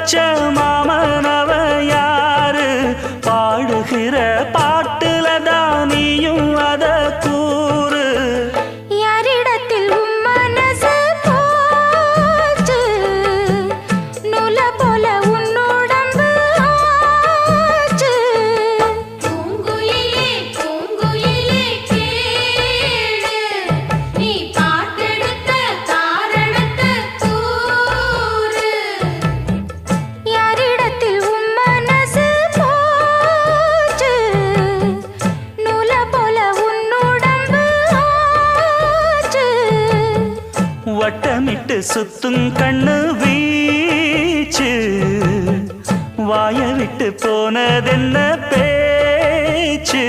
வச்ச மாமனவ யாரு பாடுகிற பாட்டுல தானியும் அத கூறு யாரிடத்தில் உன் மனசு போச்சு நூல போல உன் உடம்பு ஆச்சு பூங்குயிலே பூங்குயிலே கேளு நீ பாட்டெடுத்த காரணத்தை கூறு யாரிடத்தில் உன் மனசு போச்சு நூல போல உன் உடம்பு ஆச்சு வட்டமிட்டு சுத்தும் கண்ணு வீச்சு வாய விட்டு போனதென்ன பேச்சு